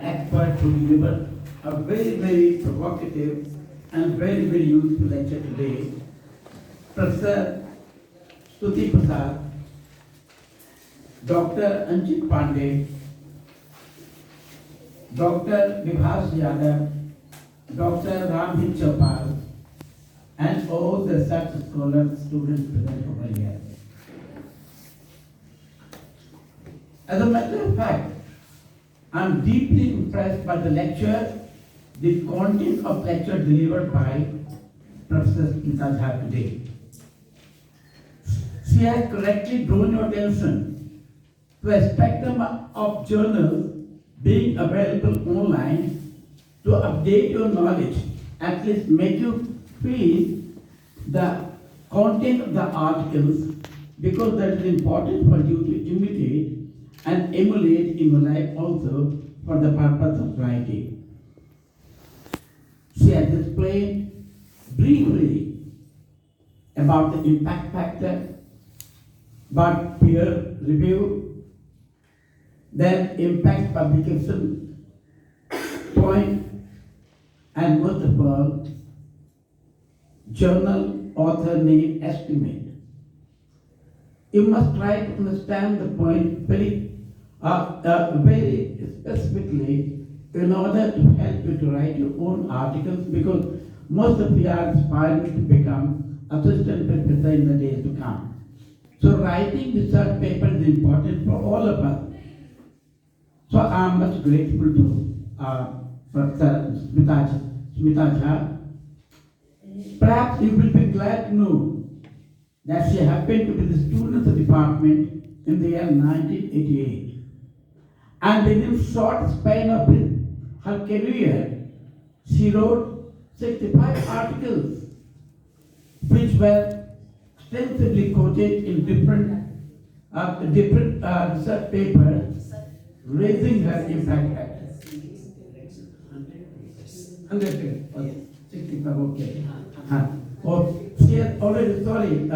expert to deliver a very, very provocative and very, very useful lecture today. Professor Stuti Prasad, Dr. Anjit Pandey, Dr. Vibhas Yadav, Dr. Ramhit Chopal, and all the research scholars, students present over here. As a matter of fact, I am deeply impressed by the lecture, the content of lecture delivered by Professor Smita Jha today. She has correctly drawn your attention to a spectrum of journals being available online to update your knowledge, at least make you feel the content of the articles, because that is important for you to imitate and emulate in your life also for the purpose of writing. She has explained briefly about the impact factor, about peer review, then impact publication point, and most of all, journal author name estimate. You must try to understand the point very specifically in order to help you to write your own articles, because most of you are aspiring to become assistant professor in the days to come. So writing research paper is important for all of us. So I am much grateful to Professor Smita Jha. Perhaps you will be glad to know that she happened to be the student of the department in the year 1988. And within a short span of her career, she wrote 65 articles, which were extensively quoted in different research papers, raising her impact factor. 100, 65, okay. Oh, she has already, sorry,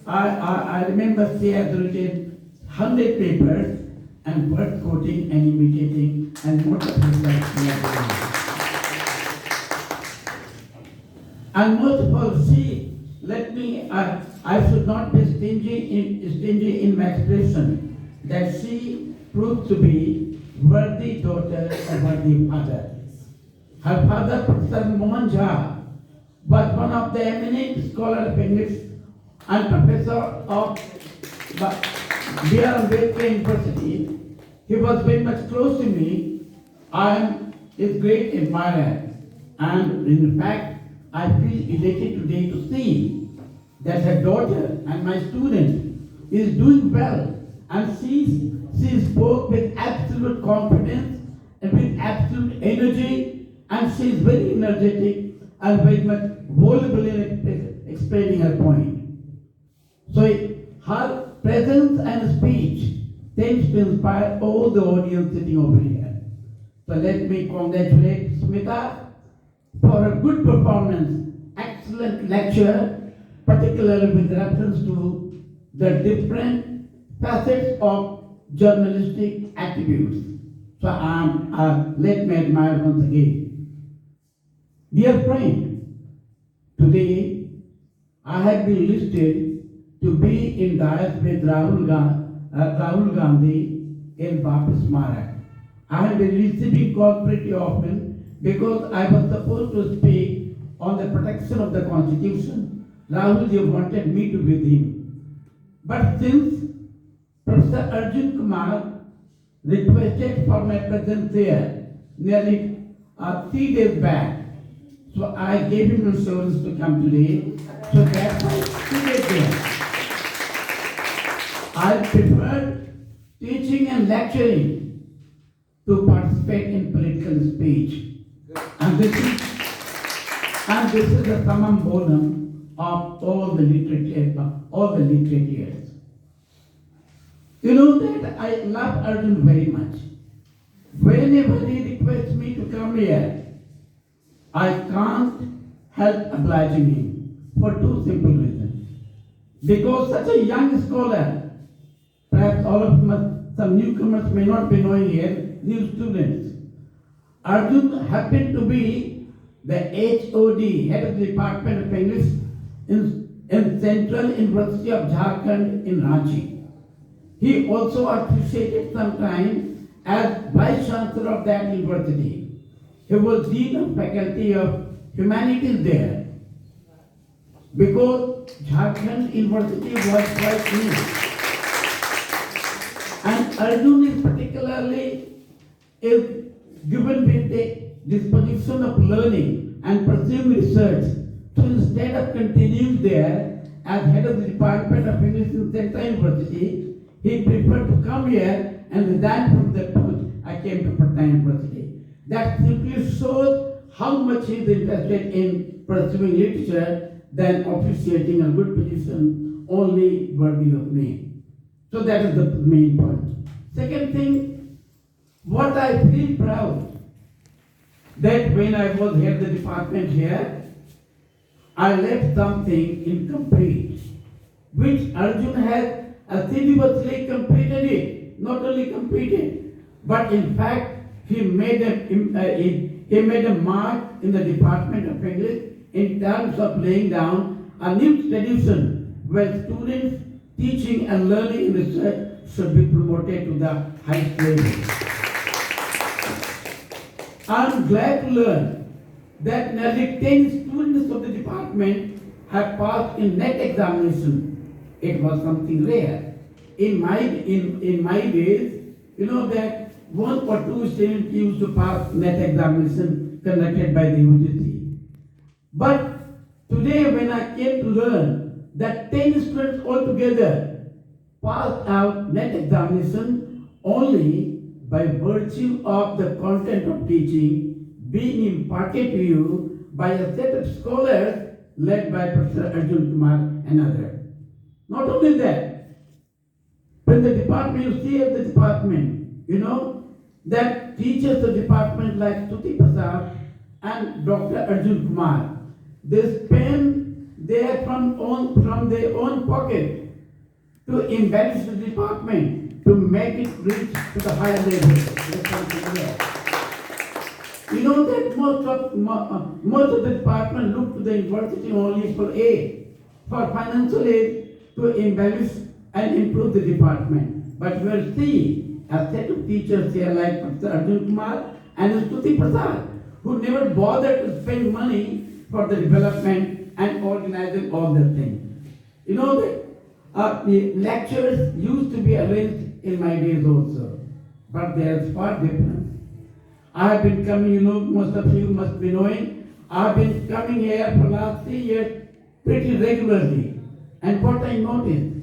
I remember she has written 100 papers and word quoting and imitating, and most of research she has done. And most of all, I should not be stingy in my expression, that she proved to be worthy daughter of worthy father. Her father, Professor Mohan Jha, was one of the eminent scholars of English and professor of Ambedkar University. He was very much close to me. I am his great admirer, and in fact, I feel elated today to see that her daughter and my student is doing well, and she spoke with absolute confidence and with absolute energy, and she is very energetic and very much voluble in explaining her point. So her presence and speech tends to inspire all the audience sitting over here. So let me congratulate Smita for a good performance, excellent lecture, particularly with reference to the different facets of journalistic attributes. So let me admire once again. Dear friend, today I have been listed to be in dais with Rahul Gandhi in Bapis Marak. I have been receiving calls pretty often because I was supposed to speak on the protection of the Constitution. Rahul ji wanted me to be with him. But since Professor Arjun Kumar requested for my presence there nearly 3 days back, so I gave him insurance to come today. So that's why he is there. I prefer teaching and lecturing to participate in political speech. And this is the summum bonum of all the literatures. You know that I love Arjun very much. Whenever he requests me to come here, I can't help obliging him for two simple reasons. Because such a young scholar, perhaps all of us, some newcomers may not be knowing here, new students, Arjun happened to be the HOD, head of the Department of English in Central University of Jharkhand in Ranchi. He also appreciated some time as Vice Chancellor of that university. He was Dean of Faculty of Humanities there because Jharkhand University was quite new. And Arjun is particularly given with the disposition of learning and pursuing research. So instead of continuing there as head of the Department of English in Central University, he preferred to come here and resign from that post. I came to Patna University. That simply shows how much he is interested in pursuing literature than appreciating a good position only worthy of name. So that is the main point. Second thing, what I feel proud that when I was head of the department here, I left something incomplete, which Arjun has assiduously completed it. Not only completed, but in fact he made a mark in the Department of English in terms of laying down a new tradition where students teaching and learning and research should be promoted to the highest level. I am glad to learn that nearly 10 students of the department have passed in NET examination. It was something rare. In my days, you know that 1 or 2 students used to pass NET examination conducted by the UGC. But today when I came to learn that 10 students altogether passed out NET examination only by virtue of the content of teaching being imparted to you by a set of scholars led by Professor Arjun Kumar and others. Not only that, when the department, you see at the department, you know, that teachers of the department like Stuti Prasad and Dr. Arjun Kumar, they spend from their own pocket to embellish the department, to make it reach to the higher level. You know that most of the department look to the university only for aid, for financial aid to embellish and improve the department. But we will see a set of teachers here like Professor Arjun Kumar and Stuti Prasad, who never bothered to spend money for the development and organizing all the things. You know that the lectures used to be arranged in my days also, but there is far difference. I have been coming, you know, most of you must be knowing, I have been coming here for last 3 years pretty regularly. And what I noticed,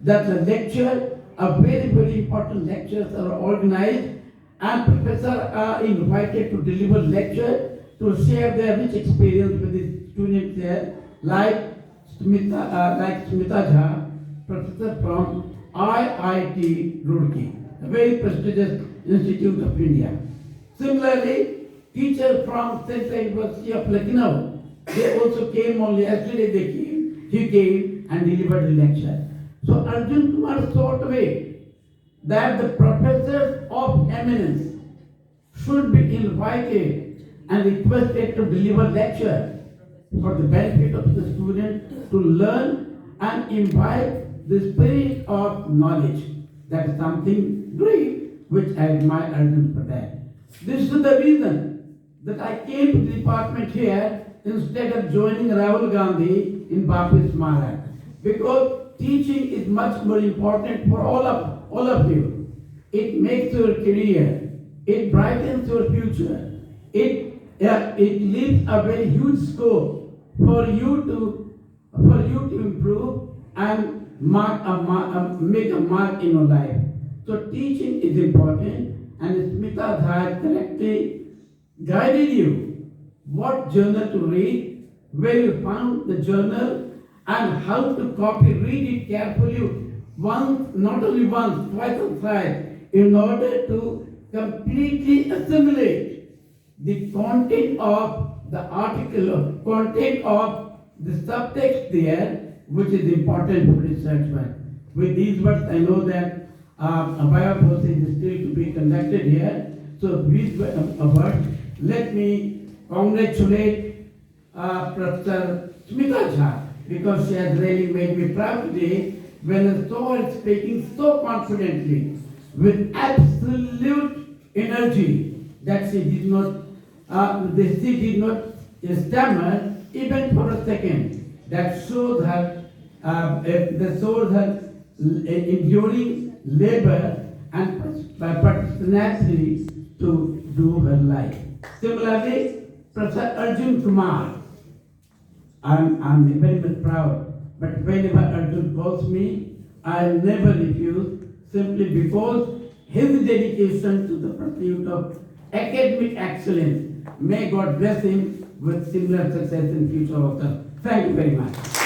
that the lecture, very, very important lectures are organized and professors are invited to deliver lecture to share their rich experience with the students here, like Smita Jha, professor from IIT Roorkee, a very prestigious institute of India. Similarly, teachers from Central University of Lucknow, they also came only yesterday. He came and delivered the lecture. So Arjun Kumar saw to it that the professors of eminence should be invited and requested to deliver lecture for the benefit of the student to learn and imbibe the spirit of knowledge. That is something great which I admire Arjun for that. This is the reason that I came to the department here instead of joining Rahul Gandhi in Bapis Smarak. Because teaching is much more important for all of you. It makes your career. It brightens your future. It leaves a very huge scope for you to improve and make a mark in your life. So teaching is important. And Smita Jha correctly guided you what journal to read, where you found the journal, and how to read it carefully once, not only once, twice or thrice, in order to completely assimilate the content of the article, content of the subtext there, which is important for research work. With these words, I know that a bio process is still to be conducted here. So these words, let me congratulate Professor Smita Jha, because she has really made me proud today when I saw her speaking so confidently with absolute energy that she did not stammer even for a second. That shows her enduring labor and pertinacity to do her life. Similarly, Professor Arjun Kumar, I'm very much proud, but whenever Arjun calls me, I'll never refuse, simply because his dedication to the pursuit of academic excellence. May God bless him with similar success in future also. Thank you very much.